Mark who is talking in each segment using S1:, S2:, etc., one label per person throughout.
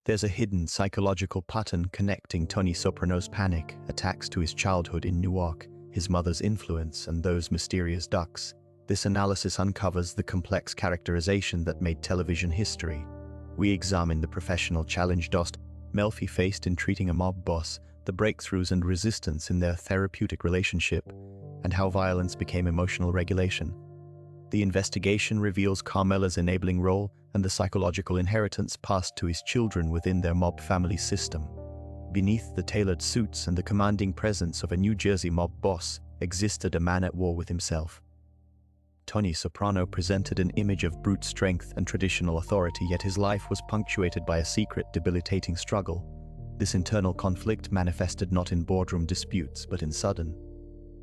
S1: There's a hidden psychological pattern connecting Tony Soprano's panic attacks to his childhood in Newark, his mother's influence, and those mysterious ducks. This analysis uncovers the complex characterization that made television history. We examine the professional challenge Melfi faced in treating a mob boss, the breakthroughs and resistance in their therapeutic relationship, and how violence became emotional regulation. The investigation reveals Carmela's enabling role and the psychological inheritance passed to his children within their mob family system. Beneath the tailored suits and the commanding presence of a New Jersey mob boss existed a man at war with himself. Tony Soprano presented an image of brute strength and traditional authority, yet his life was punctuated by a secret, debilitating struggle. This internal conflict manifested not in boardroom disputes, but in sudden,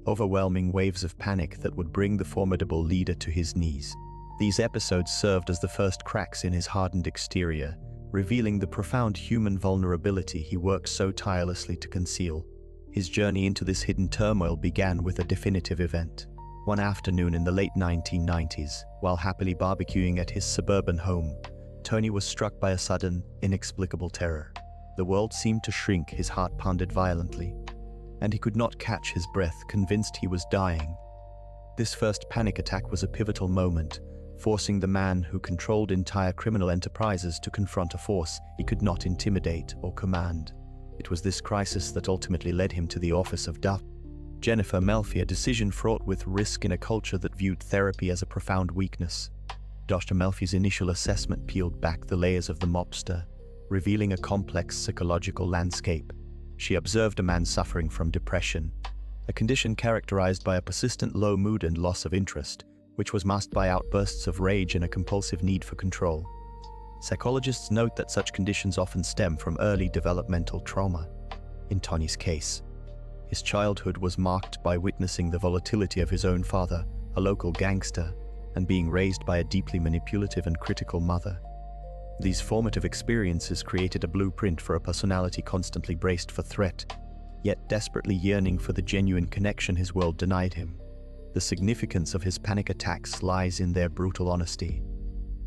S1: overwhelming waves of panic that would bring the formidable leader to his knees. These episodes served as the first cracks in his hardened exterior, revealing the profound human vulnerability he worked so tirelessly to conceal. His journey into this hidden turmoil began with a definitive event. One afternoon in the late 1990s, while happily barbecuing at his suburban home, Tony was struck by a sudden, inexplicable terror. The world seemed to shrink, his heart pounded violently, and he could not catch his breath, convinced he was dying. This first panic attack was a pivotal moment, forcing the man who controlled entire criminal enterprises to confront a force he could not intimidate or command. It was this crisis that ultimately led him to the office of Dr. Jennifer Melfi, a decision fraught with risk in a culture that viewed therapy as a profound weakness. Dr. Melfi's initial assessment peeled back the layers of the mobster, revealing a complex psychological landscape. She observed a man suffering from depression, a condition characterized by a persistent low mood and loss of interest, which was masked by outbursts of rage and a compulsive need for control. Psychologists note that such conditions often stem from early developmental trauma. In Tony's case, his childhood was marked by witnessing the volatility of his own father, a local gangster, and being raised by a deeply manipulative and critical mother. These formative experiences created a blueprint for a personality constantly braced for threat, yet desperately yearning for the genuine connection his world denied him. The significance of his panic attacks lies in their brutal honesty.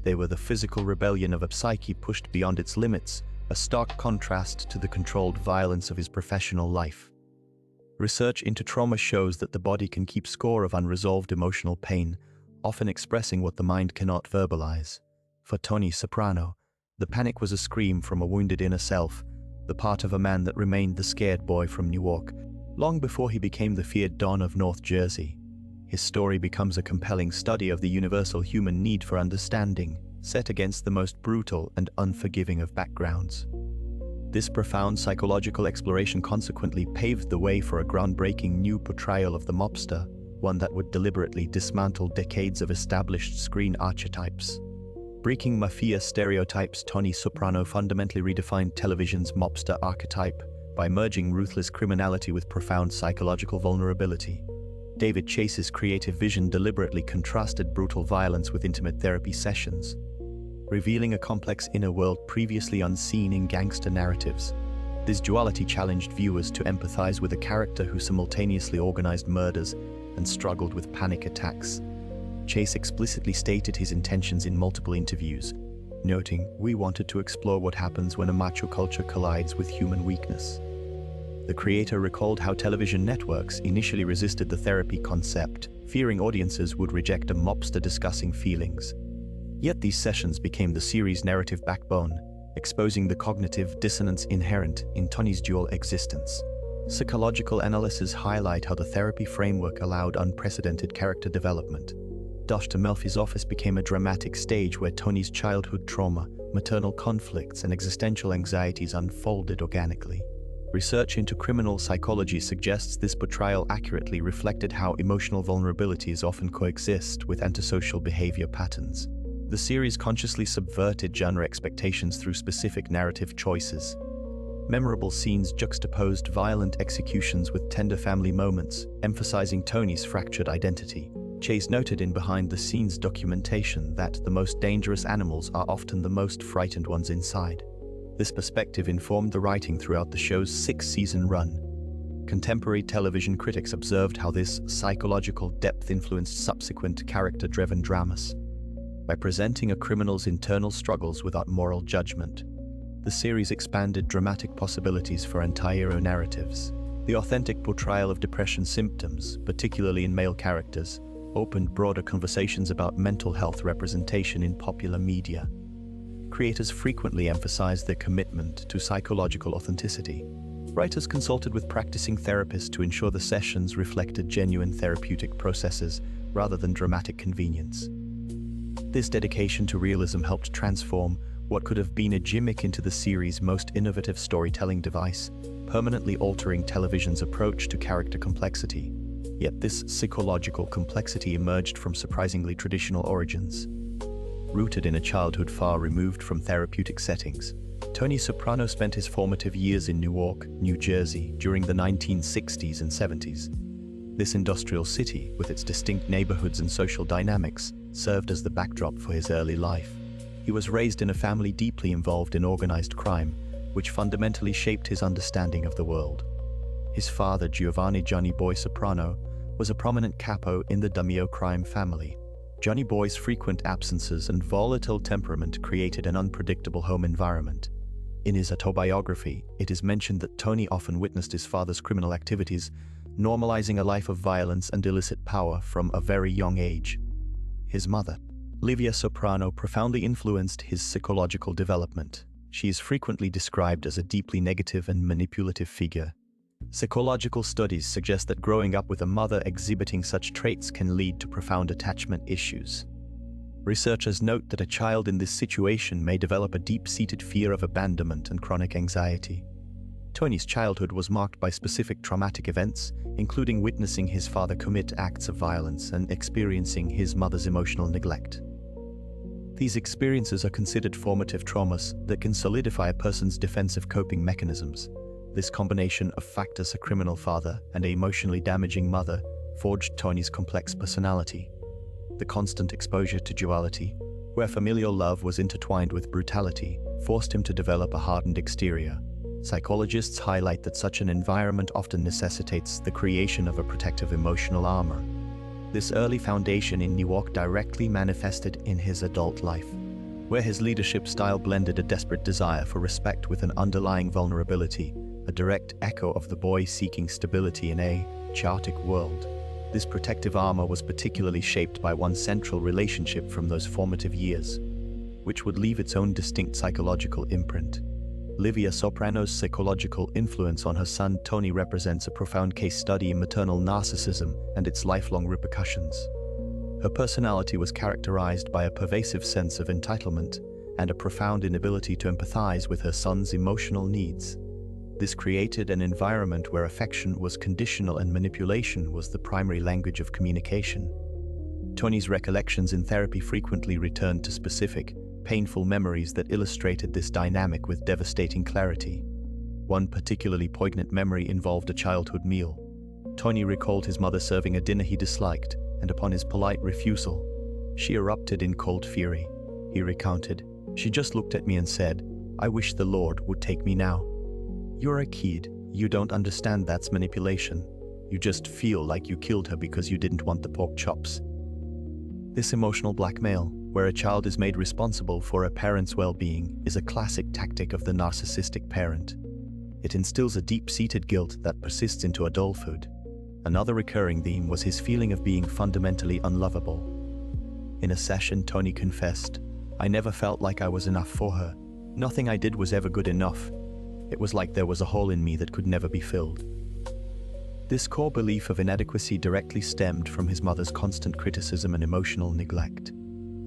S1: They were the physical rebellion of a psyche pushed beyond its limits, a stark contrast to the controlled violence of his professional life. Research into trauma shows that the body can keep score of unresolved emotional pain, often expressing what the mind cannot verbalize. For Tony Soprano, the panic was a scream from a wounded inner self, the part of a man that remained the scared boy from Newark, long before he became the feared Don of North Jersey. His story becomes a compelling study of the universal human need for understanding, set against the most brutal and unforgiving of backgrounds. This profound psychological exploration consequently paved the way for a groundbreaking new portrayal of the mobster, one that would deliberately dismantle decades of established screen archetypes. Breaking mafia stereotypes, Tony Soprano fundamentally redefined television's mobster archetype by merging ruthless criminality with profound psychological vulnerability. David Chase's creative vision deliberately contrasted brutal violence with intimate therapy sessions, revealing a complex inner world previously unseen in gangster narratives. This duality challenged viewers to empathize with a character who simultaneously organized murders and struggled with panic attacks. Chase explicitly stated his intentions in multiple interviews, noting, "We wanted to explore what happens when a macho culture collides with human weakness." The creator recalled how television networks initially resisted the therapy concept, fearing audiences would reject a mobster discussing feelings. Yet these sessions became the series' narrative backbone, exposing the cognitive dissonance inherent in Tony's dual existence. Psychological analyses highlight how the therapy framework allowed unprecedented character development. Dr. Melfi's office became a dramatic stage where Tony's childhood trauma, maternal conflicts, and existential anxieties unfolded organically. Research into criminal psychology suggests this portrayal accurately reflected how emotional vulnerabilities often coexist with antisocial behavior patterns. The series consciously subverted genre expectations through specific narrative choices. Memorable scenes juxtaposed violent executions with tender family moments, emphasizing Tony's fractured identity. Chase noted in behind-the-scenes documentation that the most dangerous animals are often the most frightened ones inside. This perspective informed the writing throughout the show's 6-season run. Contemporary television critics observed how this psychological depth influenced subsequent character-driven dramas. By presenting a criminal's internal struggles without moral judgment, The series expanded dramatic possibilities for anti-hero narratives. The authentic portrayal of depression symptoms, particularly in male characters, opened broader conversations about mental health representation in popular media. Creators frequently emphasized their commitment to psychological authenticity. Writers consulted with practicing therapists to ensure the sessions reflected genuine therapeutic processes rather than dramatic convenience. This dedication to realism helped transform what could have been a gimmick into the series' most innovative storytelling device, permanently altering television's approach to character complexity. Yet this psychological complexity emerged from surprisingly traditional origins. Rooted in a childhood far removed from therapeutic settings, Tony Soprano spent his formative years in Newark, New Jersey during the 1960s and 70s. This industrial city, with its distinct neighborhoods and social dynamics, served as the backdrop for his early life. He was raised in a family deeply involved in organized crime, which fundamentally shaped his understanding of the world. His father, Giovanni "Johnny Boy" Soprano, was a prominent capo in the Daimio crime family. Johnny Boy's frequent absences and volatile temperament created an unpredictable home environment. In his autobiography, it is mentioned that Tony often witnessed his father's criminal activities, normalizing a life of violence and illicit power from a very young age. His mother, Livia Soprano, profoundly influenced his psychological development. She is frequently described as a deeply negative and manipulative figure. Psychological studies suggest that growing up with a mother exhibiting such traits can lead to profound attachment issues. Researchers note that a child in this situation may develop a deep-seated fear of abandonment and chronic anxiety. Tony's childhood was marked by specific traumatic events, including witnessing his father commit acts of violence and experiencing his mother's emotional neglect. These experiences are considered formative traumas that can solidify a person's defensive coping mechanisms. This combination of factors, a criminal father and an emotionally damaging mother, forged Tony's complex personality. The constant exposure to duality, where familial love was intertwined with brutality, forced him to develop a hardened exterior. Psychologists highlight that such an environment often necessitates the creation of a protective emotional armor. This early foundation in Newark directly manifested in his adult life, where his leadership style blended a desperate desire for respect with an underlying vulnerability, a direct echo of the boy seeking stability in a chaotic world. This protective armor was particularly shaped by one central relationship from those formative years, which would leave its own distinct psychological imprint. Livia Soprano's psychological influence on her son Tony represents a profound case study in maternal narcissism and its lifelong repercussions. Her personality was characterized by a pervasive sense of entitlement and a profound inability to empathize with her son's emotional needs. This created an environment where affection was conditional and manipulation was the primary language of communication. Tony's recollections in therapy frequently returned to specific, painful memories that illustrated this dynamic with devastating clarity. One particularly poignant memory involved a childhood meal. Tony recalled his mother serving a dinner he disliked, and upon his polite refusal, she erupted in cold fury. He recounted, "She just looked at me and said, 'I wish the Lord would take me now.' You're a kid. You don't understand that's manipulation. You just feel like you killed her because you didn't want the pork chops." This emotional blackmail, where a child is made responsible for a parent's well-being, is a classic tactic of the narcissistic parent. It instills a deep-seated guilt that persists into adulthood. Another recurring theme was his feeling of being fundamentally unlovable. In a session, Tony confessed, "I never felt like I was enough for her. Nothing I did was ever good enough. It was like there was a hole in me that could never be filled." This core belief of inadequacy directly stemmed from his mother's constant criticism and emotional neglect.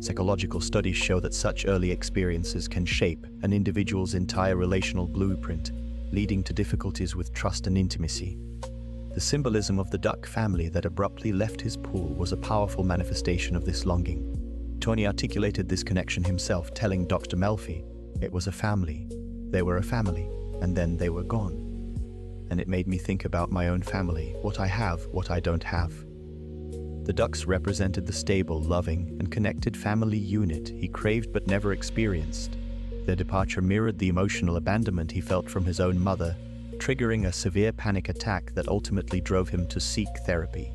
S1: Psychological studies show that such early experiences can shape an individual's entire relational blueprint, leading to difficulties with trust and intimacy. The symbolism of the duck family that abruptly left his pool was a powerful manifestation of this longing. Tony articulated this connection himself, telling Dr. Melfi, "It was a family. They were a family, and then they were gone. And it made me think about my own family, what I have, what I don't have." The ducks represented the stable, loving, and connected family unit he craved but never experienced. Their departure mirrored the emotional abandonment he felt from his own mother, triggering a severe panic attack that ultimately drove him to seek therapy.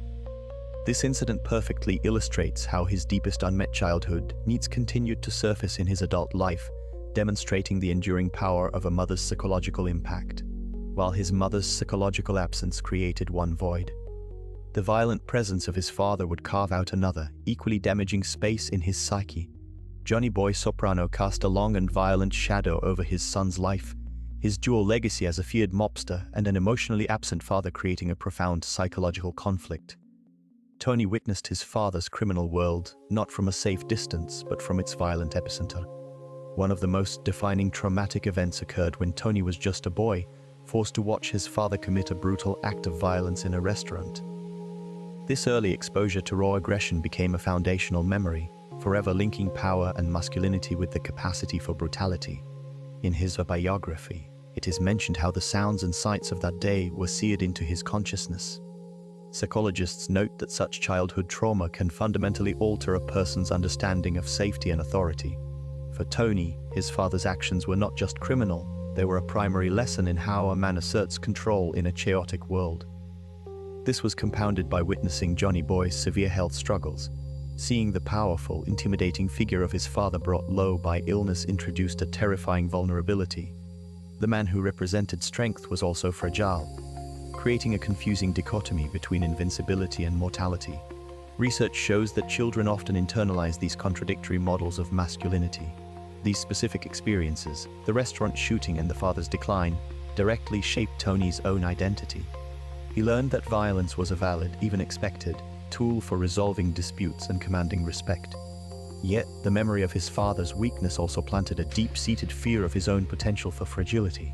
S1: This incident perfectly illustrates how his deepest unmet childhood needs continued to surface in his adult life, demonstrating the enduring power of a mother's psychological impact, while his mother's psychological absence created one void. The violent presence of his father would carve out another, equally damaging space in his psyche. Johnny Boy Soprano cast a long and violent shadow over his son's life, his dual legacy as a feared mobster and an emotionally absent father creating a profound psychological conflict. Tony witnessed his father's criminal world, not from a safe distance, but from its violent epicenter. One of the most defining traumatic events occurred when Tony was just a boy, forced to watch his father commit a brutal act of violence in a restaurant. This early exposure to raw aggression became a foundational memory, forever linking power and masculinity with the capacity for brutality. In his biography, it is mentioned how the sounds and sights of that day were seared into his consciousness. Psychologists note that such childhood trauma can fundamentally alter a person's understanding of safety and authority. For Tony, his father's actions were not just criminal, they were a primary lesson in how a man asserts control in a chaotic world. This was compounded by witnessing Johnny Boy's severe health struggles. Seeing the powerful, intimidating figure of his father brought low by illness introduced a terrifying vulnerability. The man who represented strength was also fragile, creating a confusing dichotomy between invincibility and mortality. Research shows that children often internalize these contradictory models of masculinity. These specific experiences, the restaurant shooting and the father's decline, directly shaped Tony's own identity. He learned that violence was a valid, even expected, tool for resolving disputes and commanding respect. Yet, the memory of his father's weakness also planted a deep-seated fear of his own potential for fragility.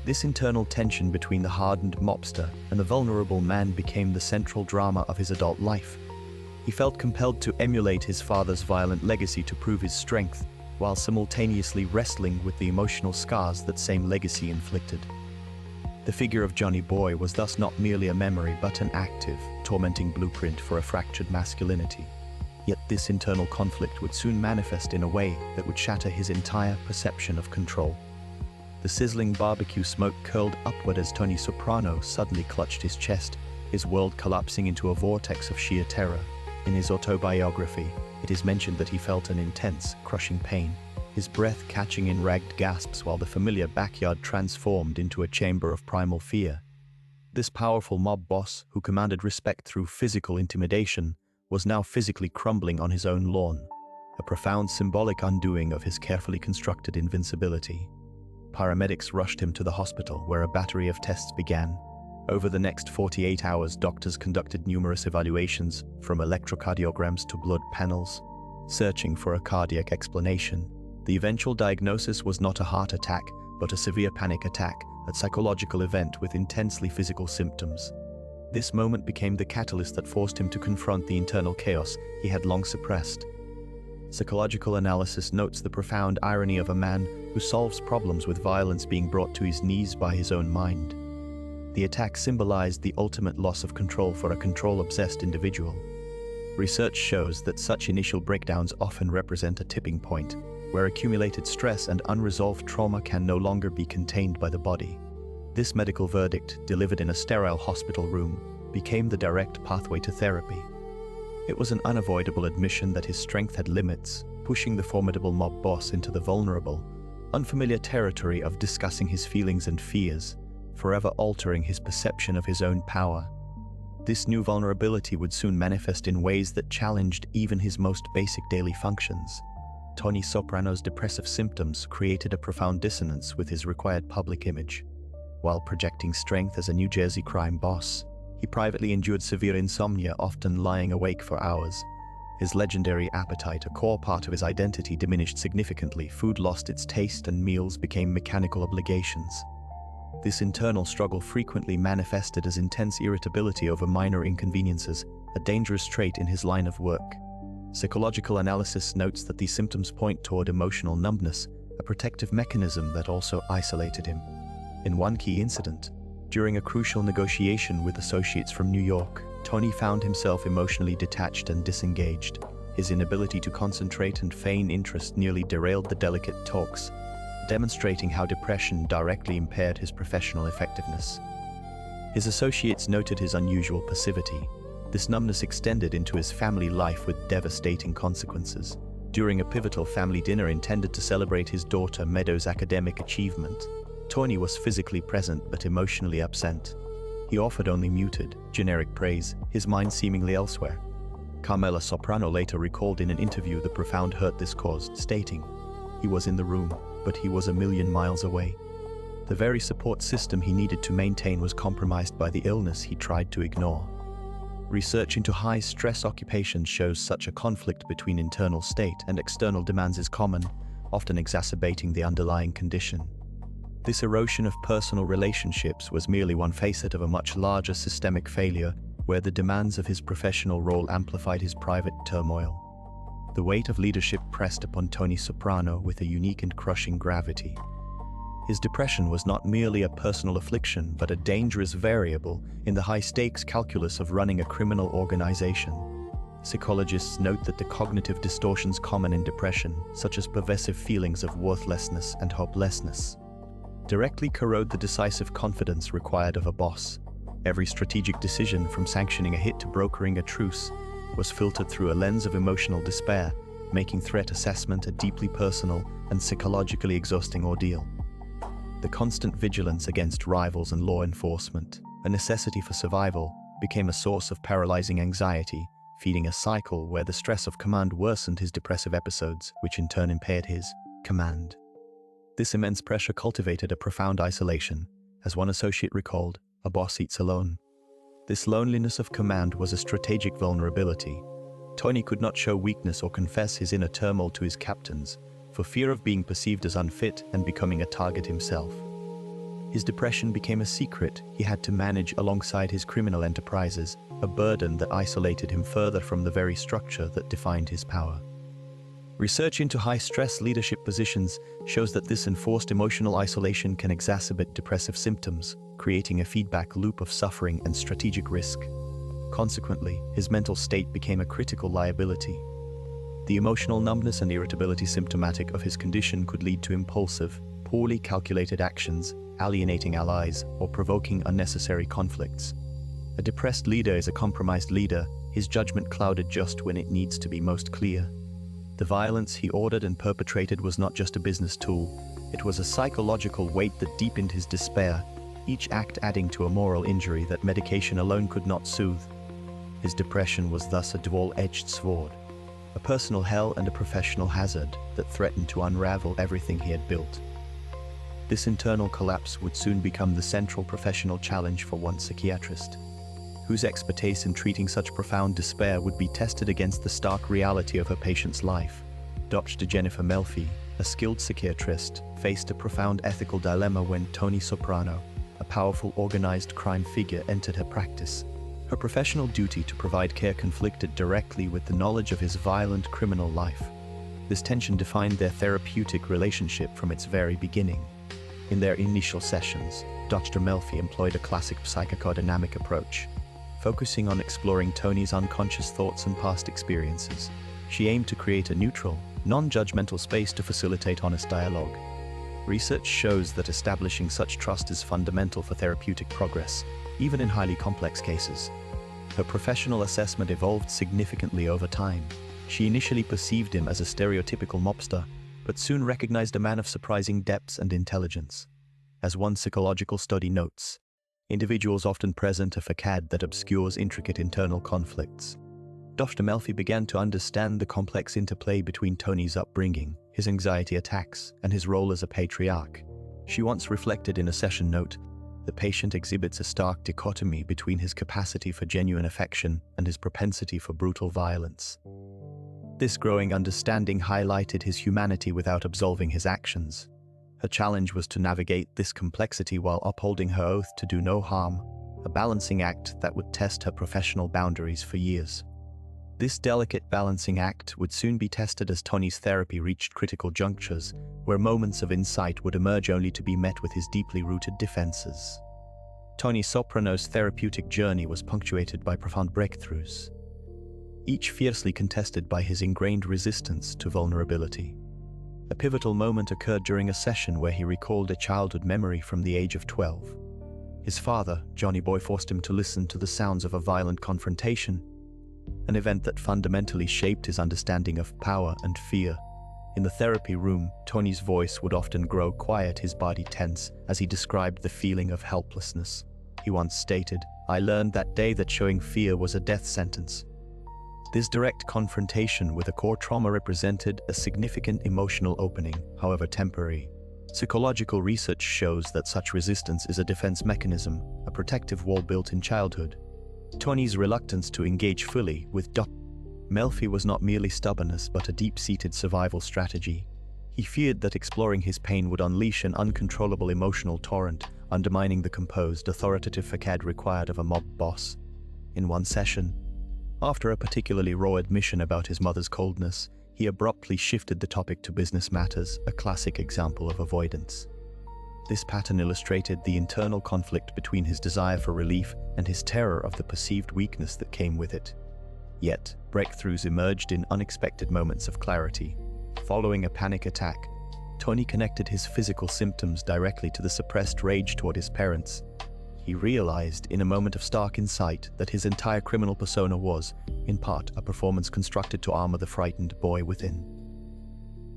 S1: This internal tension between the hardened mobster and the vulnerable man became the central drama of his adult life. He felt compelled to emulate his father's violent legacy to prove his strength, while simultaneously wrestling with the emotional scars that same legacy inflicted. The figure of Johnny Boy was thus not merely a memory but an active, tormenting blueprint for a fractured masculinity. Yet this internal conflict would soon manifest in a way that would shatter his entire perception of control. The sizzling barbecue smoke curled upward as Tony Soprano suddenly clutched his chest, his world collapsing into a vortex of sheer terror. In his autobiography, it is mentioned that he felt an intense, crushing pain, his breath catching in ragged gasps while the familiar backyard transformed into a chamber of primal fear. This powerful mob boss, who commanded respect through physical intimidation, was now physically crumbling on his own lawn, a profound symbolic undoing of his carefully constructed invincibility. Paramedics rushed him to the hospital, where a battery of tests began. Over the next 48 hours, doctors conducted numerous evaluations, from electrocardiograms to blood panels, searching for a cardiac explanation. The eventual diagnosis was not a heart attack, but a severe panic attack, a psychological event with intensely physical symptoms. This moment became the catalyst that forced him to confront the internal chaos he had long suppressed. Psychological analysis notes the profound irony of a man who solves problems with violence being brought to his knees by his own mind. The attack symbolized the ultimate loss of control for a control-obsessed individual. Research shows that such initial breakdowns often represent a tipping point, where accumulated stress and unresolved trauma can no longer be contained by the body. This medical verdict, delivered in a sterile hospital room, became the direct pathway to therapy. It was an unavoidable admission that his strength had limits, pushing the formidable mob boss into the vulnerable, unfamiliar territory of discussing his feelings and fears, forever altering his perception of his own power. This new vulnerability would soon manifest in ways that challenged even his most basic daily functions. Tony Soprano's depressive symptoms created a profound dissonance with his required public image. While projecting strength as a New Jersey crime boss, he privately endured severe insomnia, often lying awake for hours. His legendary appetite, a core part of his identity, diminished significantly. Food lost its taste and meals became mechanical obligations. This internal struggle frequently manifested as intense irritability over minor inconveniences, a dangerous trait in his line of work. Psychological analysis notes that these symptoms point toward emotional numbness, a protective mechanism that also isolated him. In one key incident, during a crucial negotiation with associates from New York, Tony found himself emotionally detached and disengaged. His inability to concentrate and feign interest nearly derailed the delicate talks, demonstrating how depression directly impaired his professional effectiveness. His associates noted his unusual passivity. This numbness extended into his family life with devastating consequences. During a pivotal family dinner intended to celebrate his daughter Meadow's academic achievement, Tony was physically present but emotionally absent. He offered only muted, generic praise, his mind seemingly elsewhere. Tony Soprano later recalled in an interview the profound hurt this caused, stating, "He was in the room, but he was a million miles away. The very support system he needed to maintain was compromised by the illness he tried to ignore." Research into high-stress occupations shows such a conflict between internal state and external demands is common, often exacerbating the underlying condition. This erosion of personal relationships was merely one facet of a much larger systemic failure where the demands of his professional role amplified his private turmoil. The weight of leadership pressed upon Tony Soprano with a unique and crushing gravity. His depression was not merely a personal affliction, but a dangerous variable in the high-stakes calculus of running a criminal organization. Psychologists note that the cognitive distortions common in depression, such as pervasive feelings of worthlessness and hopelessness, directly corrode the decisive confidence required of a boss. Every strategic decision, from sanctioning a hit to brokering a truce, was filtered through a lens of emotional despair, making threat assessment a deeply personal and psychologically exhausting ordeal. The constant vigilance against rivals and law enforcement, a necessity for survival, became a source of paralyzing anxiety, feeding a cycle where the stress of command worsened his depressive episodes, which in turn impaired his command. This immense pressure cultivated a profound isolation. As one associate recalled, "A boss eats alone." This loneliness of command was a strategic vulnerability. Tony could not show weakness or confess his inner turmoil to his captains, for fear of being perceived as unfit and becoming a target himself. His depression became a secret he had to manage alongside his criminal enterprises, a burden that isolated him further from the very structure that defined his power. Research into high-stress leadership positions shows that this enforced emotional isolation can exacerbate depressive symptoms, creating a feedback loop of suffering and strategic risk. Consequently, his mental state became a critical liability. The emotional numbness and irritability symptomatic of his condition could lead to impulsive, poorly calculated actions, alienating allies, or provoking unnecessary conflicts. A depressed leader is a compromised leader, his judgment clouded just when it needs to be most clear. The violence he ordered and perpetrated was not just a business tool, it was a psychological weight that deepened his despair, each act adding to a moral injury that medication alone could not soothe. His depression was thus a dual-edged sword, a personal hell and a professional hazard that threatened to unravel everything he had built. This internal collapse would soon become the central professional challenge for one psychiatrist, whose expertise in treating such profound despair would be tested against the stark reality of her patient's life. Dr. Jennifer Melfi, a skilled psychiatrist, faced a profound ethical dilemma when Tony Soprano, a powerful organized crime figure, entered her practice. Her professional duty to provide care conflicted directly with the knowledge of his violent criminal life. This tension defined their therapeutic relationship from its very beginning. In their initial sessions, Dr. Melfi employed a classic psychodynamic approach, focusing on exploring Tony's unconscious thoughts and past experiences. She aimed to create a neutral, non-judgmental space to facilitate honest dialogue. Research shows that establishing such trust is fundamental for therapeutic progress, even in highly complex cases. Her professional assessment evolved significantly over time. She initially perceived him as a stereotypical mobster, but soon recognized a man of surprising depth and intelligence. As one psychological study notes, individuals often present a facade that obscures intricate internal conflicts. Dr. Melfi began to understand the complex interplay between Tony's upbringing, his anxiety attacks, and his role as a patriarch. She once reflected in a session note, "The patient exhibits a stark dichotomy between his capacity for genuine affection and his propensity for brutal violence." This growing understanding highlighted his humanity without absolving his actions. Her challenge was to navigate this complexity while upholding her oath to do no harm, a balancing act that would test her professional boundaries for years. This delicate balancing act would soon be tested as Tony's therapy reached critical junctures, where moments of insight would emerge only to be met with his deeply rooted defenses. Tony Soprano's therapeutic journey was punctuated by profound breakthroughs, each fiercely contested by his ingrained resistance to vulnerability. A pivotal moment occurred during a session where he recalled a childhood memory from the age of 12. His father, Johnny Boy, forced him to listen to the sounds of a violent confrontation. an event that fundamentally shaped his understanding of power and fear. In the therapy room, Tony's voice would often grow quiet, his body tense, as he described the feeling of helplessness. He once stated, "I learned that day that showing fear was a death sentence." This direct confrontation with a core trauma represented a significant emotional opening, however temporary. Psychological research shows that such resistance is a defense mechanism, a protective wall built in childhood. Tony's reluctance to engage fully with Dr. Melfi was not merely stubbornness but a deep-seated survival strategy. He feared that exploring his pain would unleash an uncontrollable emotional torrent, undermining the composed, authoritative facade required of a mob boss. In one session, after a particularly raw admission about his mother's coldness, he abruptly shifted the topic to business matters, a classic example of avoidance. This pattern illustrated the internal conflict between his desire for relief and his terror of the perceived weakness that came with it. Yet, breakthroughs emerged in unexpected moments of clarity. Following a panic attack, Tony connected his physical symptoms directly to the suppressed rage toward his parents. He realized, in a moment of stark insight, that his entire criminal persona was, in part, a performance constructed to armor the frightened boy within.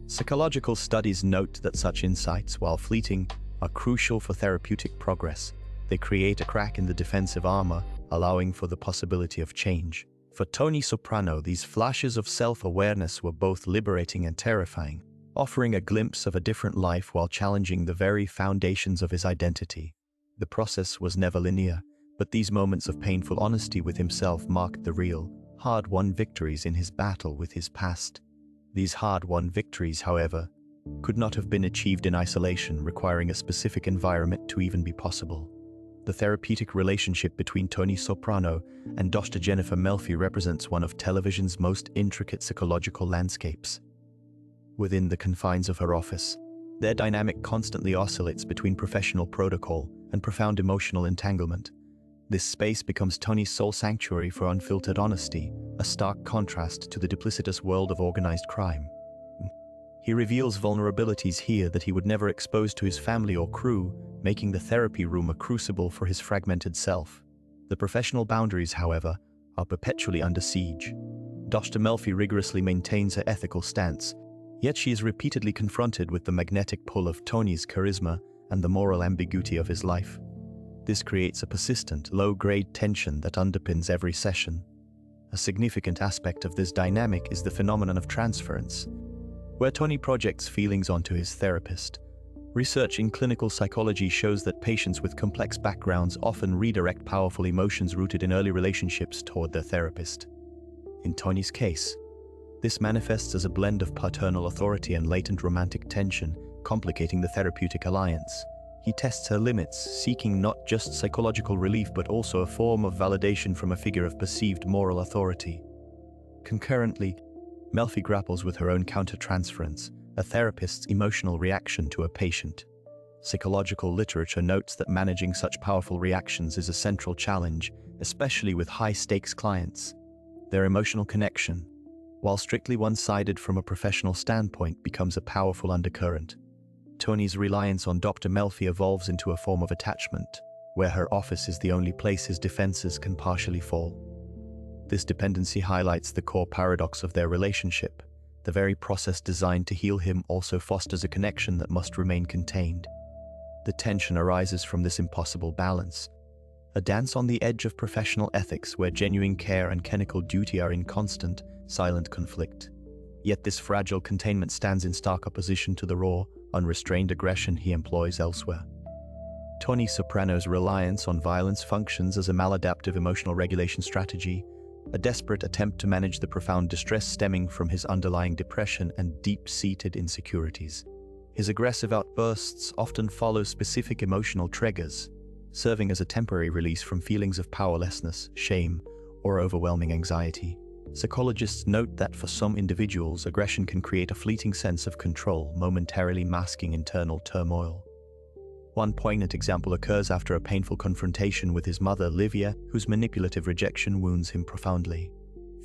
S1: Psychological studies note that such insights, while fleeting, are crucial for therapeutic progress. They create a crack in the defensive armor, allowing for the possibility of change. For Tony Soprano, these flashes of self-awareness were both liberating and terrifying, offering a glimpse of a different life while challenging the very foundations of his identity. The process was never linear, but these moments of painful honesty with himself marked the real, hard-won victories in his battle with his past. These hard-won victories, however, could not have been achieved in isolation, requiring a specific environment to even be possible. The therapeutic relationship between Tony Soprano and Dr. Jennifer Melfi represents one of television's most intricate psychological landscapes. Within the confines of her office, their dynamic constantly oscillates between professional protocol and profound emotional entanglement. This space becomes Tony's sole sanctuary for unfiltered honesty, a stark contrast to the duplicitous world of organized crime. He reveals vulnerabilities here that he would never expose to his family or crew, making the therapy room a crucible for his fragmented self. The professional boundaries, however, are perpetually under siege. Dr. Melfi rigorously maintains her ethical stance, yet she is repeatedly confronted with the magnetic pull of Tony's charisma and the moral ambiguity of his life. This creates a persistent, low-grade tension that underpins every session. A significant aspect of this dynamic is the phenomenon of transference, where Tony projects feelings onto his therapist. Research in clinical psychology shows that patients with complex backgrounds often redirect powerful emotions rooted in early relationships toward their therapist. In Tony's case, this manifests as a blend of paternal authority and latent romantic tension, complicating the therapeutic alliance. He tests her limits, seeking not just psychological relief but also a form of validation from a figure of perceived moral authority. Concurrently, Melfi grapples with her own countertransference, a therapist's emotional reaction to a patient. Psychological literature notes that managing such powerful reactions is a central challenge, especially with high-stakes clients. Their emotional connection, while strictly one-sided from a professional standpoint, becomes a powerful undercurrent. Tony's reliance on Dr. Melfi evolves into a form of attachment, where her office is the only place his defenses can partially fall. This dependency highlights the core paradox of their relationship. The very process designed to heal him also fosters a connection that must remain contained. The tension arises from this impossible balance, a dance on the edge of professional ethics where genuine care and clinical duty are in constant, silent conflict. Yet this fragile containment stands in stark opposition to the raw, unrestrained aggression he employs elsewhere. Tony Soprano's reliance on violence functions as a maladaptive emotional regulation strategy, a desperate attempt to manage the profound distress stemming from his underlying depression and deep-seated insecurities. His aggressive outbursts often follow specific emotional triggers, serving as a temporary release from feelings of powerlessness, shame, or overwhelming anxiety. Psychologists note that for some individuals, aggression can create a fleeting sense of control, momentarily masking internal turmoil. One poignant example occurs after a painful confrontation with his mother, Livia, whose manipulative rejection wounds him profoundly.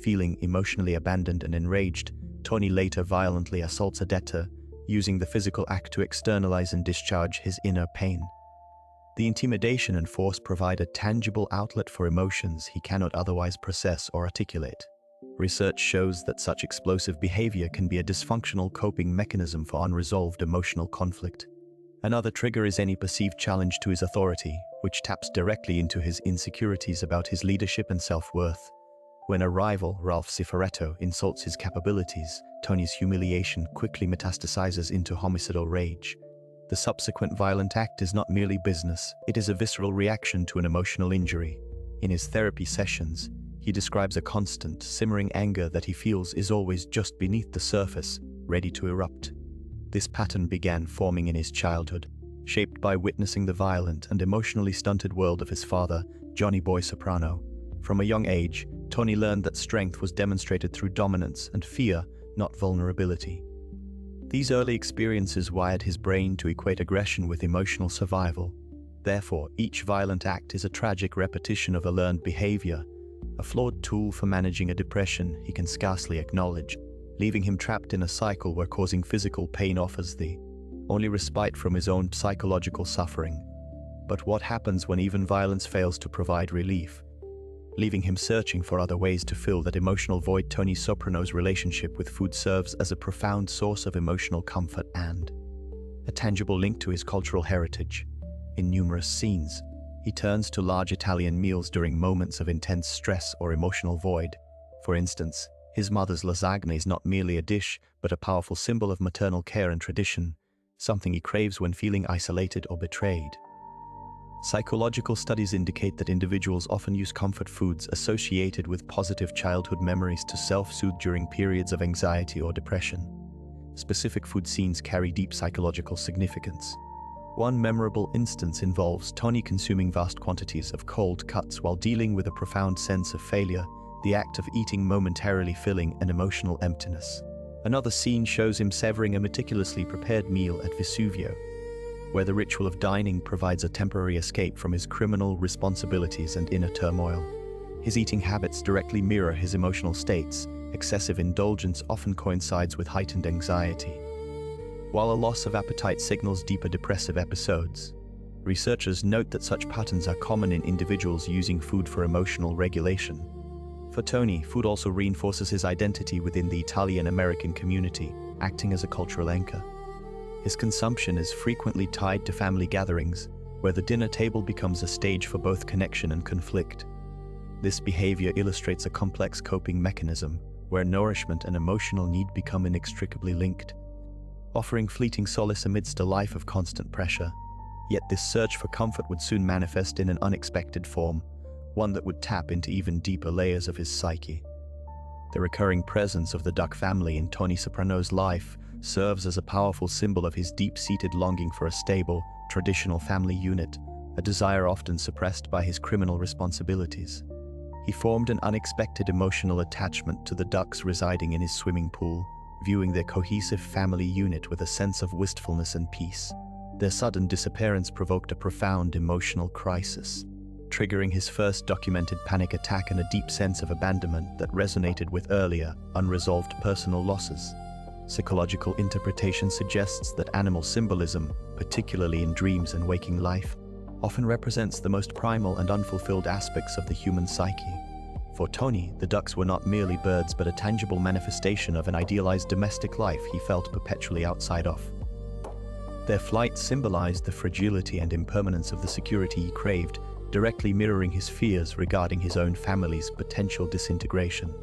S1: Feeling emotionally abandoned and enraged, Tony later violently assaults a debtor, using the physical act to externalize and discharge his inner pain. The intimidation and force provide a tangible outlet for emotions he cannot otherwise process or articulate. Research shows that such explosive behavior can be a dysfunctional coping mechanism for unresolved emotional conflict. Another trigger is any perceived challenge to his authority, which taps directly into his insecurities about his leadership and self-worth. When a rival, Ralph Cifaretto, insults his capabilities, Tony's humiliation quickly metastasizes into homicidal rage. The subsequent violent act is not merely business, it is a visceral reaction to an emotional injury. In his therapy sessions, he describes a constant, simmering anger that he feels is always just beneath the surface, ready to erupt. This pattern began forming in his childhood, shaped by witnessing the violent and emotionally stunted world of his father, Johnny Boy Soprano. From a young age, Tony learned that strength was demonstrated through dominance and fear, not vulnerability. These early experiences wired his brain to equate aggression with emotional survival. Therefore, each violent act is a tragic repetition of a learned behavior, a flawed tool for managing a depression he can scarcely acknowledge, leaving him trapped in a cycle where causing physical pain offers the only respite from his own psychological suffering. But what happens when even violence fails to provide relief? Leaving him searching for other ways to fill that emotional void, Tony Soprano's relationship with food serves as a profound source of emotional comfort and a tangible link to his cultural heritage. In numerous scenes, he turns to large Italian meals during moments of intense stress or emotional void. For instance, his mother's lasagna is not merely a dish, but a powerful symbol of maternal care and tradition, something he craves when feeling isolated or betrayed. Psychological studies indicate that individuals often use comfort foods associated with positive childhood memories to self-soothe during periods of anxiety or depression. Specific food scenes carry deep psychological significance. One memorable instance involves Tony consuming vast quantities of cold cuts while dealing with a profound sense of failure, the act of eating momentarily filling an emotional emptiness. Another scene shows him savoring a meticulously prepared meal at Vesuvio, where the ritual of dining provides a temporary escape from his criminal responsibilities and inner turmoil. His eating habits directly mirror his emotional states. Excessive indulgence often coincides with heightened anxiety, while a loss of appetite signals deeper depressive episodes. Researchers note that such patterns are common in individuals using food for emotional regulation. For Tony, food also reinforces his identity within the Italian-American community, acting as a cultural anchor. His consumption is frequently tied to family gatherings, where the dinner table becomes a stage for both connection and conflict. This behavior illustrates a complex coping mechanism, where nourishment and emotional need become inextricably linked, offering fleeting solace amidst a life of constant pressure. Yet this search for comfort would soon manifest in an unexpected form, one that would tap into even deeper layers of his psyche. The recurring presence of the duck family in Tony Soprano's life serves as a powerful symbol of his deep-seated longing for a stable, traditional family unit, a desire often suppressed by his criminal responsibilities. He formed an unexpected emotional attachment to the ducks residing in his swimming pool, viewing their cohesive family unit with a sense of wistfulness and peace. Their sudden disappearance provoked a profound emotional crisis, triggering his first documented panic attack and a deep sense of abandonment that resonated with earlier, unresolved personal losses. Psychological interpretation suggests that animal symbolism, particularly in dreams and waking life, often represents the most primal and unfulfilled aspects of the human psyche. For Tony, the ducks were not merely birds but a tangible manifestation of an idealized domestic life he felt perpetually outside of. Their flight symbolized the fragility and impermanence of the security he craved, directly mirroring his fears regarding his own family's potential disintegration.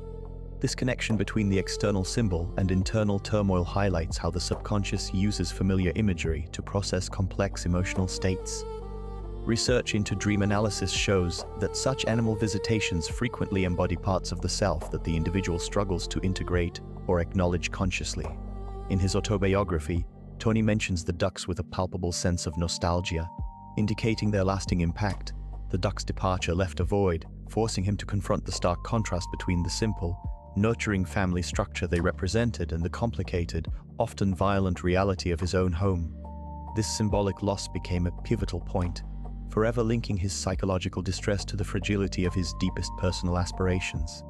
S1: This connection between the external symbol and internal turmoil highlights how the subconscious uses familiar imagery to process complex emotional states. Research into dream analysis shows that such animal visitations frequently embody parts of the self that the individual struggles to integrate or acknowledge consciously. In his autobiography, Tony mentions the ducks with a palpable sense of nostalgia, indicating their lasting impact. The duck's departure left a void, forcing him to confront the stark contrast between the simple, nurturing family structure they represented and the complicated, often violent reality of his own home. This symbolic loss became a pivotal point, forever linking his psychological distress to the fragility of his deepest personal aspirations.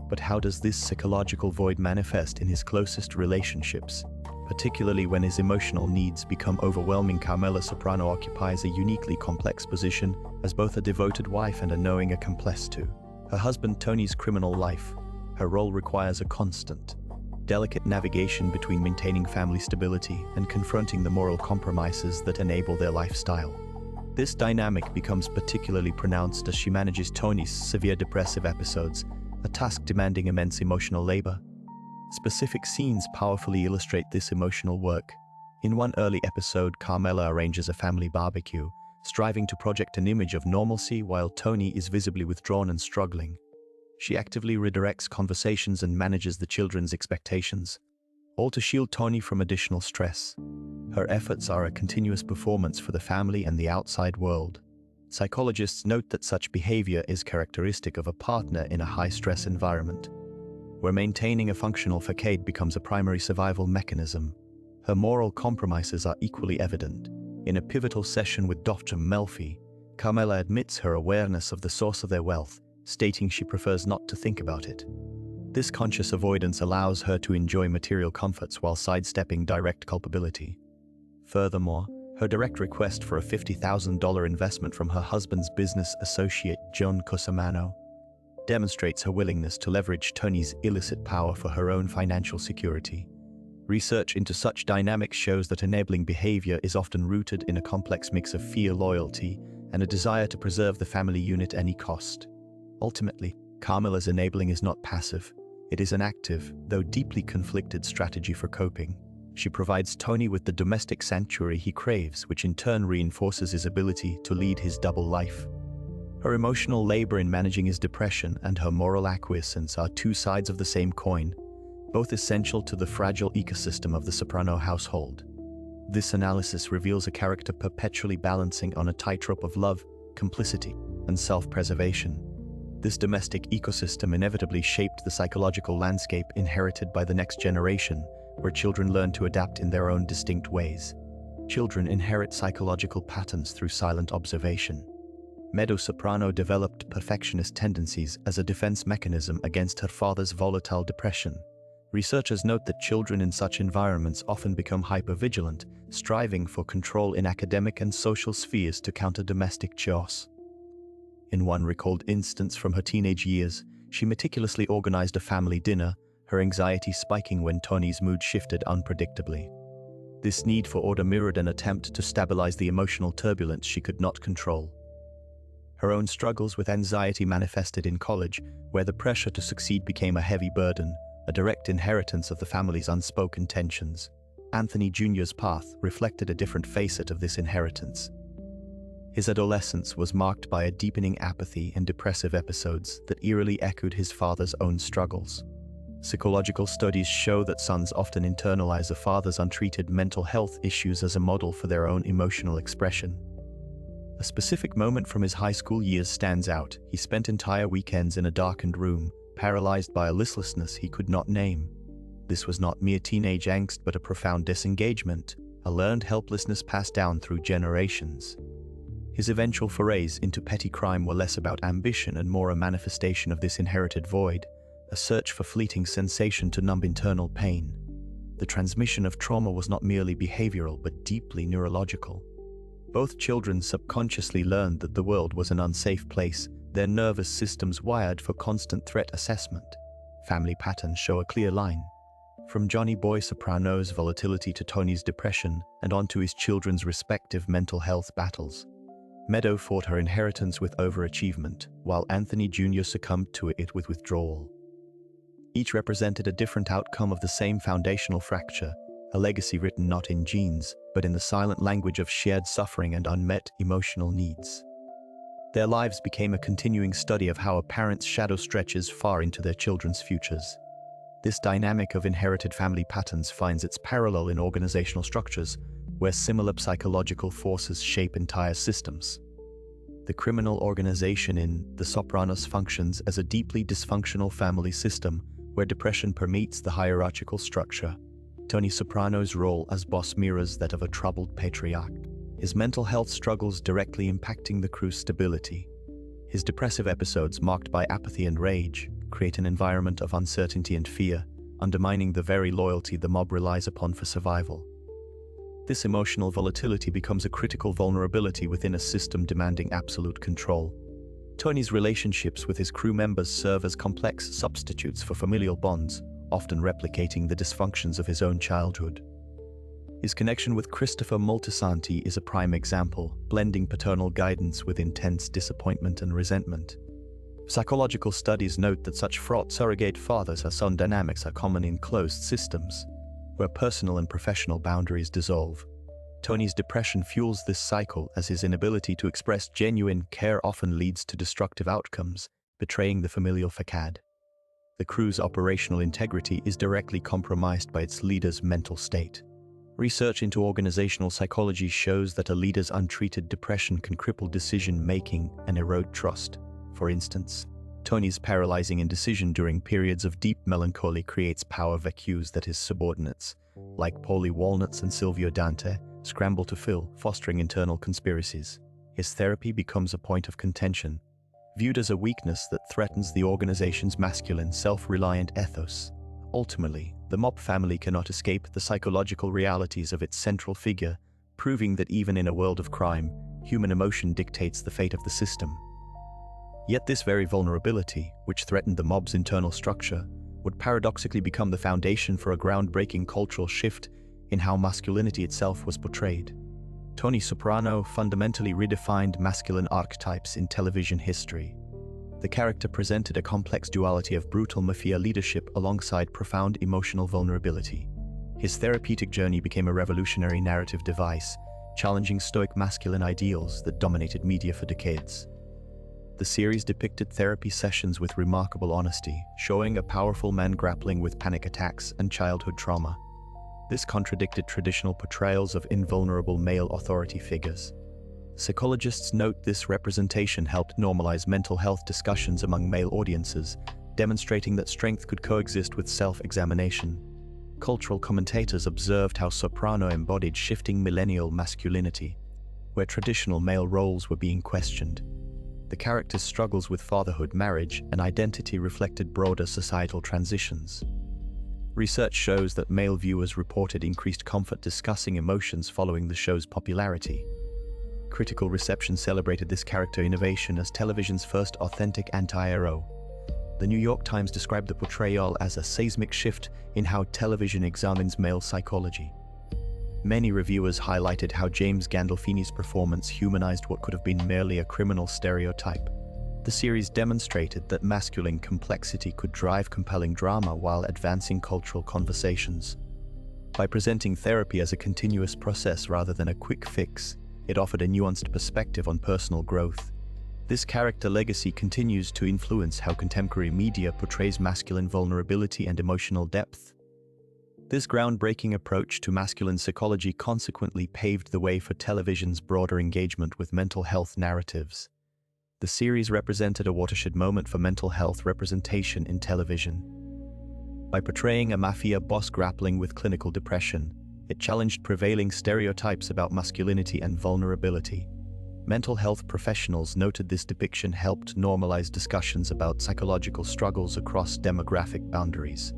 S1: But how does this psychological void manifest in his closest relationships, particularly when his emotional needs become overwhelming? Carmela Soprano occupies a uniquely complex position as both a devoted wife and a knowing accomplice to her husband Tony's criminal life. Her role requires a constant, delicate navigation between maintaining family stability and confronting the moral compromises that enable their lifestyle. This dynamic becomes particularly pronounced as she manages Tony's severe depressive episodes, a task demanding immense emotional labor. Specific scenes powerfully illustrate this emotional work. In one early episode, Carmela arranges a family barbecue, striving to project an image of normalcy while Tony is visibly withdrawn and struggling. She actively redirects conversations and manages the children's expectations, all to shield Tony from additional stress. Her efforts are a continuous performance for the family and the outside world. Psychologists note that such behavior is characteristic of a partner in a high-stress environment, where maintaining a functional facade becomes a primary survival mechanism. Her moral compromises are equally evident. In a pivotal session with Dr. Melfi, Carmela admits her awareness of the source of their wealth, stating she prefers not to think about it. This conscious avoidance allows her to enjoy material comforts while sidestepping direct culpability. Furthermore, her direct request for a $50,000 investment from her husband's business associate, Tony Soprano, demonstrates her willingness to leverage Tony's illicit power for her own financial security. Research into such dynamics shows that enabling behavior is often rooted in a complex mix of fear, loyalty, and a desire to preserve the family unit at any cost. Ultimately, Carmela's enabling is not passive. It is an active, though deeply conflicted strategy for coping. She provides Tony with the domestic sanctuary he craves, which in turn reinforces his ability to lead his double life. Her emotional labor in managing his depression and her moral acquiescence are two sides of the same coin, both essential to the fragile ecosystem of the Soprano household. This analysis reveals a character perpetually balancing on a tightrope of love, complicity, and self-preservation. This domestic ecosystem inevitably shaped the psychological landscape inherited by the next generation, where children learn to adapt in their own distinct ways. Children inherit psychological patterns through silent observation. Soprano developed perfectionist tendencies as a defense mechanism against her father's volatile depression. Researchers note that children in such environments often become hypervigilant, striving for control in academic and social spheres to counter domestic chaos. In one recalled instance from her teenage years, she meticulously organized a family dinner, her anxiety spiking when Tony's mood shifted unpredictably. This need for order mirrored an attempt to stabilize the emotional turbulence she could not control. Her own struggles with anxiety manifested in college, where the pressure to succeed became a heavy burden, a direct inheritance of the family's unspoken tensions. Anthony Jr.'s path reflected a different facet of this inheritance. His adolescence was marked by a deepening apathy and depressive episodes that eerily echoed his father's own struggles. Psychological studies show that sons often internalize a father's untreated mental health issues as a model for their own emotional expression. A specific moment from his high school years stands out. He spent entire weekends in a darkened room, paralyzed by a listlessness he could not name. This was not mere teenage angst, but a profound disengagement, a learned helplessness passed down through generations. His eventual forays into petty crime were less about ambition and more a manifestation of this inherited void, a search for fleeting sensation to numb internal pain. The transmission of trauma was not merely behavioral, but deeply neurological. Both children subconsciously learned that the world was an unsafe place, their nervous systems wired for constant threat assessment. Family patterns show a clear line. From Johnny Boy Soprano's volatility to Tony's depression, and onto his children's respective mental health battles. Meadow fought her inheritance with overachievement, while Anthony Jr. succumbed to it with withdrawal. Each represented a different outcome of the same foundational fracture, a legacy written not in genes, but in the silent language of shared suffering and unmet emotional needs. Their lives became a continuing study of how a parent's shadow stretches far into their children's futures. This dynamic of inherited family patterns finds its parallel in organizational structures, where similar psychological forces shape entire systems. The criminal organization in The Sopranos functions as a deeply dysfunctional family system, where depression permeates the hierarchical structure. Tony Soprano's role as boss mirrors that of a troubled patriarch, his mental health struggles directly impacting the crew's stability. His depressive episodes, marked by apathy and rage, create an environment of uncertainty and fear, undermining the very loyalty the mob relies upon for survival. This emotional volatility becomes a critical vulnerability within a system demanding absolute control. Tony's relationships with his crew members serve as complex substitutes for familial bonds, often replicating the dysfunctions of his own childhood. His connection with Christopher Moltisanti is a prime example, blending paternal guidance with intense disappointment and resentment. Psychological studies note that such fraught surrogate father-son dynamics are common in closed systems, where personal and professional boundaries dissolve. Tony's depression fuels this cycle as his inability to express genuine care often leads to destructive outcomes, betraying the familial facade. The crew's operational integrity is directly compromised by its leader's mental state. Research into organizational psychology shows that a leader's untreated depression can cripple decision-making and erode trust. For instance, Tony's paralyzing indecision during periods of deep melancholy creates power vacuums that his subordinates, like Paulie Walnuts and Silvio Dante, scramble to fill, fostering internal conspiracies. His therapy becomes a point of contention, viewed as a weakness that threatens the organization's masculine, self-reliant ethos. Ultimately, the mob family cannot escape the psychological realities of its central figure, proving that even in a world of crime, human emotion dictates the fate of the system. Yet this very vulnerability, which threatened the mob's internal structure, would paradoxically become the foundation for a groundbreaking cultural shift in how masculinity itself was portrayed. Tony Soprano fundamentally redefined masculine archetypes in television history. The character presented a complex duality of brutal mafia leadership alongside profound emotional vulnerability. His therapeutic journey became a revolutionary narrative device, challenging stoic masculine ideals that dominated media for decades. The series depicted therapy sessions with remarkable honesty, showing a powerful man grappling with panic attacks and childhood trauma. This contradicted traditional portrayals of invulnerable male authority figures. Psychologists note this representation helped normalize mental health discussions among male audiences, demonstrating that strength could coexist with self-examination. Cultural commentators observed how Soprano embodied shifting millennial masculinity, where traditional male roles were being questioned. The character's struggles with fatherhood, marriage, and identity reflected broader societal transitions. Research shows that male viewers reported increased comfort discussing emotions following the show's popularity. Critical reception celebrated this character innovation as television's first authentic anti-hero. The New York Times described the portrayal as a seismic shift in how television examines male psychology. Many reviewers highlighted how James Gandolfini's performance humanized what could have been merely a criminal stereotype. The series demonstrated that masculine complexity could drive compelling drama while advancing cultural conversations. By presenting therapy as a continuous process rather than a quick fix, it offered a nuanced perspective on personal growth. This character legacy continues to influence how contemporary media portrays masculine vulnerability and emotional depth. This groundbreaking approach to masculine psychology consequently paved the way for television's broader engagement with mental health narratives. The series represented a watershed moment for mental health representation in television. By portraying a mafia boss grappling with clinical depression, it challenged prevailing stereotypes about masculinity and vulnerability. Mental health professionals noted this depiction helped normalize discussions about psychological struggles across demographic boundaries.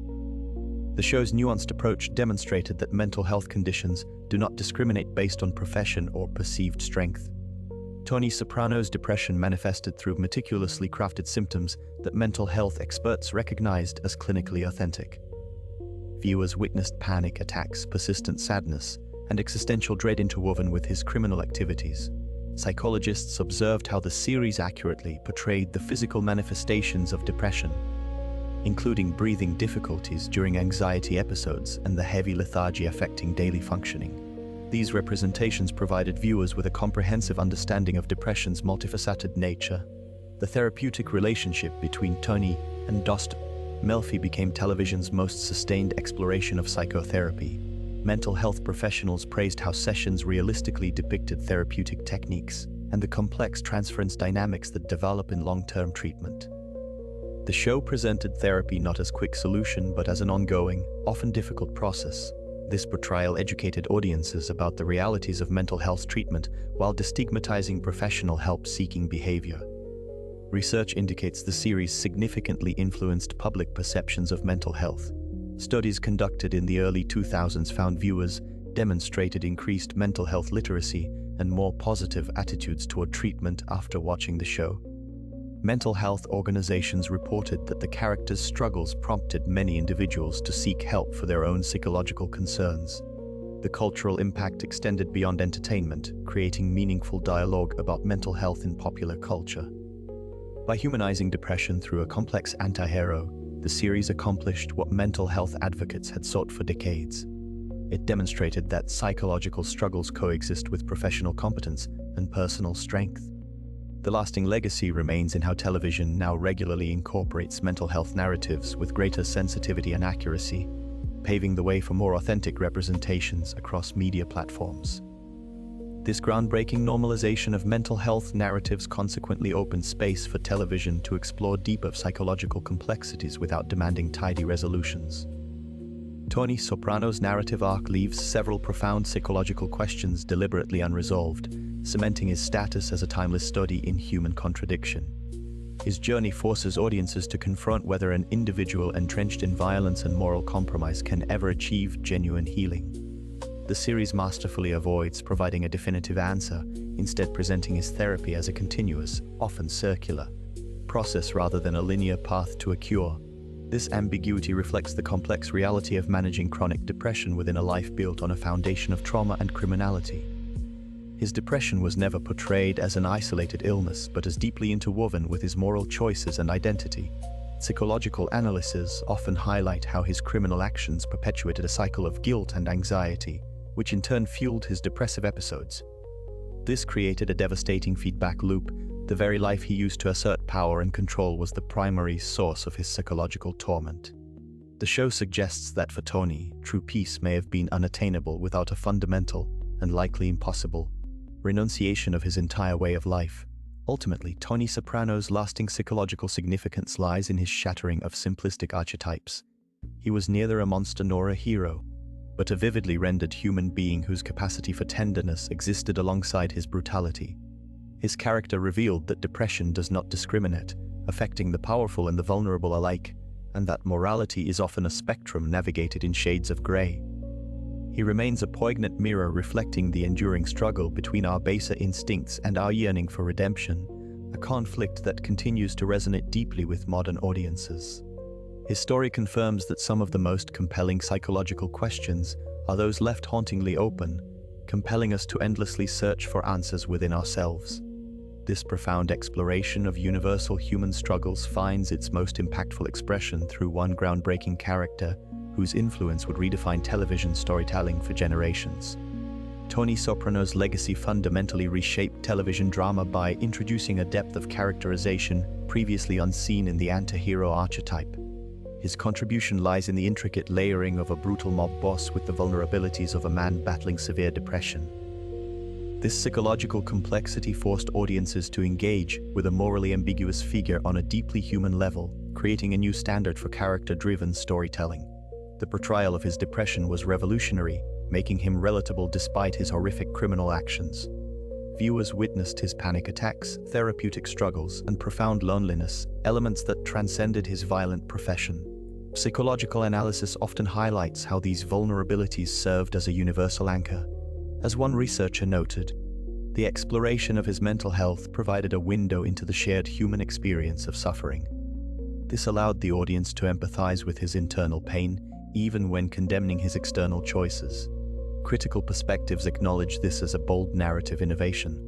S1: The show's nuanced approach demonstrated that mental health conditions do not discriminate based on profession or perceived strength. Tony Soprano's depression manifested through meticulously crafted symptoms that mental health experts recognized as clinically authentic. Viewers witnessed panic attacks, persistent sadness, and existential dread interwoven with his criminal activities. Psychologists observed how the series accurately portrayed the physical manifestations of depression, including breathing difficulties during anxiety episodes and the heavy lethargy affecting daily functioning. These representations provided viewers with a comprehensive understanding of depression's multifaceted nature. The therapeutic relationship between Tony and Dr. Melfi became television's most sustained exploration of psychotherapy. Mental health professionals praised how sessions realistically depicted therapeutic techniques and the complex transference dynamics that develop in long-term treatment. The show presented therapy not as a quick solution, but as an ongoing, often difficult process. This portrayal educated audiences about the realities of mental health treatment while destigmatizing professional help-seeking behavior. Research indicates the series significantly influenced public perceptions of mental health. Studies conducted in the early 2000s found viewers demonstrated increased mental health literacy and more positive attitudes toward treatment after watching the show. mental health organizations reported that the character's struggles prompted many individuals to seek help for their own psychological concerns. The cultural impact extended beyond entertainment, creating meaningful dialogue about mental health in popular culture. By humanizing depression through a complex anti-hero, the series accomplished what mental health advocates had sought for decades. It demonstrated that psychological struggles coexist with professional competence and personal strength. The lasting legacy remains in how television now regularly incorporates mental health narratives with greater sensitivity and accuracy, paving the way for more authentic representations across media platforms. This groundbreaking normalization of mental health narratives consequently opened space for television to explore deeper psychological complexities without demanding tidy resolutions. Tony Soprano's narrative arc leaves several profound psychological questions deliberately unresolved, cementing his status as a timeless study in human contradiction. His journey forces audiences to confront whether an individual entrenched in violence and moral compromise can ever achieve genuine healing. The series masterfully avoids providing a definitive answer, instead presenting his therapy as a continuous, often circular, process rather than a linear path to a cure. This ambiguity reflects the complex reality of managing chronic depression within a life built on a foundation of trauma and criminality. His depression was never portrayed as an isolated illness, but as deeply interwoven with his moral choices and identity. Psychological analyses often highlight how his criminal actions perpetuated a cycle of guilt and anxiety, which in turn fueled his depressive episodes. This created a devastating feedback loop. The very life he used to assert power and control was the primary source of his psychological torment. The show suggests that for Tony, true peace may have been unattainable without a fundamental, and likely impossible, renunciation of his entire way of life. Ultimately, Tony Soprano's lasting psychological significance lies in his shattering of simplistic archetypes. He was neither a monster nor a hero, but a vividly rendered human being whose capacity for tenderness existed alongside his brutality. His character revealed that depression does not discriminate, affecting the powerful and the vulnerable alike, and that morality is often a spectrum navigated in shades of grey. He remains a poignant mirror reflecting the enduring struggle between our baser instincts and our yearning for redemption, a conflict that continues to resonate deeply with modern audiences. His story confirms that some of the most compelling psychological questions are those left hauntingly open, compelling us to endlessly search for answers within ourselves. This profound exploration of universal human struggles finds its most impactful expression through one groundbreaking character whose influence would redefine television storytelling for generations. Tony Soprano's legacy fundamentally reshaped television drama by introducing a depth of characterization previously unseen in the anti-hero archetype. His contribution lies in the intricate layering of a brutal mob boss with the vulnerabilities of a man battling severe depression. This psychological complexity forced audiences to engage with a morally ambiguous figure on a deeply human level, creating a new standard for character-driven storytelling. The portrayal of his depression was revolutionary, making him relatable despite his horrific criminal actions. Viewers witnessed his panic attacks, therapeutic struggles, and profound loneliness, elements that transcended his violent profession. Psychological analysis often highlights how these vulnerabilities served as a universal anchor. As one researcher noted, the exploration of his mental health provided a window into the shared human experience of suffering. This allowed the audience to empathize with his internal pain, even when condemning his external choices. Critical perspectives acknowledge this as a bold narrative innovation.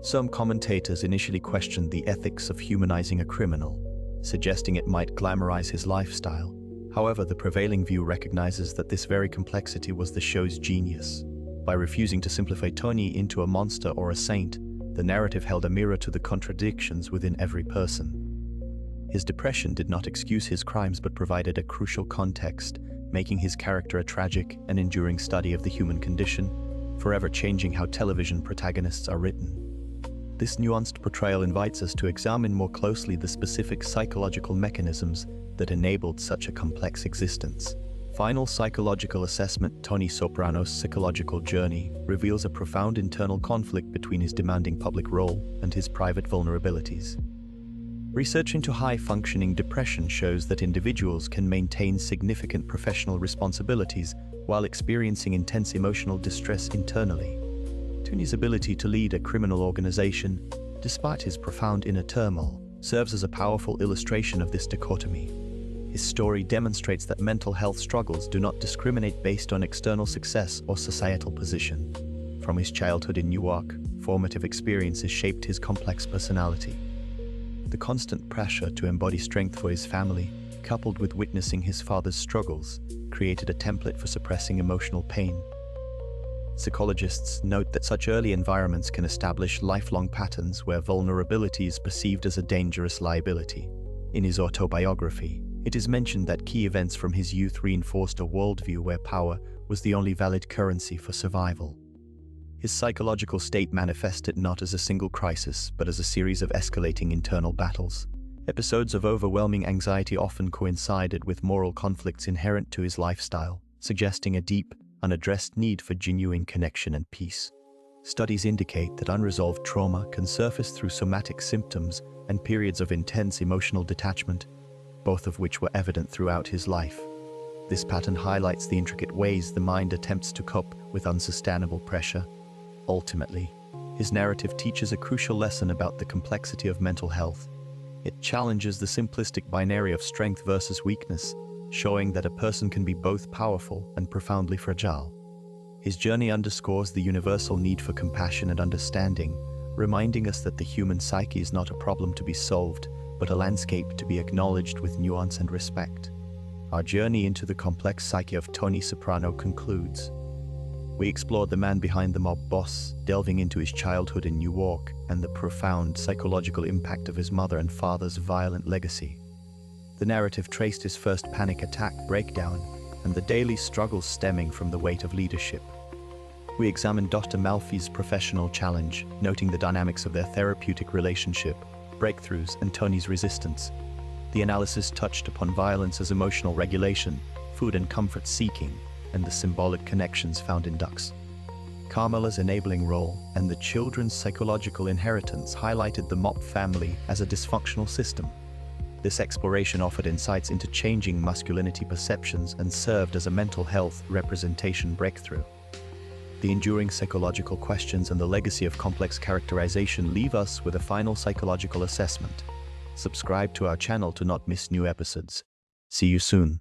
S1: Some commentators initially questioned the ethics of humanizing a criminal, suggesting it might glamorize his lifestyle. However, the prevailing view recognizes that this very complexity was the show's genius. By refusing to simplify Tony into a monster or a saint, the narrative held a mirror to the contradictions within every person. His depression did not excuse his crimes but provided a crucial context, making his character a tragic and enduring study of the human condition, forever changing how television protagonists are written. This nuanced portrayal invites us to examine more closely the specific psychological mechanisms that enabled such a complex existence. Final psychological assessment: Tony Soprano's psychological journey reveals a profound internal conflict between his demanding public role and his private vulnerabilities. Research into high-functioning depression shows that individuals can maintain significant professional responsibilities while experiencing intense emotional distress internally. Tony's ability to lead a criminal organization, despite his profound inner turmoil, serves as a powerful illustration of this dichotomy. His story demonstrates that mental health struggles do not discriminate based on external success or societal position. From his childhood in Newark, formative experiences shaped his complex personality. The constant pressure to embody strength for his family, coupled with witnessing his father's struggles, created a template for suppressing emotional pain. Psychologists note that such early environments can establish lifelong patterns where vulnerability is perceived as a dangerous liability. In his autobiography, it is mentioned that key events from his youth reinforced a worldview where power was the only valid currency for survival. His psychological state manifested not as a single crisis, but as a series of escalating internal battles. Episodes of overwhelming anxiety often coincided with moral conflicts inherent to his lifestyle, suggesting a deep, unaddressed need for genuine connection and peace. Studies indicate that unresolved trauma can surface through somatic symptoms and periods of intense emotional detachment, both of which were evident throughout his life. This pattern highlights the intricate ways the mind attempts to cope with unsustainable pressure. Ultimately, his narrative teaches a crucial lesson about the complexity of mental health. It challenges the simplistic binary of strength versus weakness, showing that a person can be both powerful and profoundly fragile. His journey underscores the universal need for compassion and understanding, reminding us that the human psyche is not a problem to be solved, but a landscape to be acknowledged with nuance and respect. Our journey into the complex psyche of Tony Soprano concludes. We explored the man behind the mob boss, delving into his childhood in Newark and the profound psychological impact of his mother and father's violent legacy. The narrative traced his first panic attack breakdown and the daily struggles stemming from the weight of leadership. We examined Dr. Melfi's professional challenge, noting the dynamics of their therapeutic relationship, breakthroughs, and Tony's resistance. The analysis touched upon violence as emotional regulation, food and comfort seeking, and the symbolic connections found in ducks. Carmela's enabling role and the children's psychological inheritance highlighted the Mop family as a dysfunctional system. This exploration offered insights into changing masculinity perceptions and served as a mental health representation breakthrough. The enduring psychological questions and the legacy of complex characterization leave us with a final psychological assessment. Subscribe to our channel to not miss new episodes. See you soon.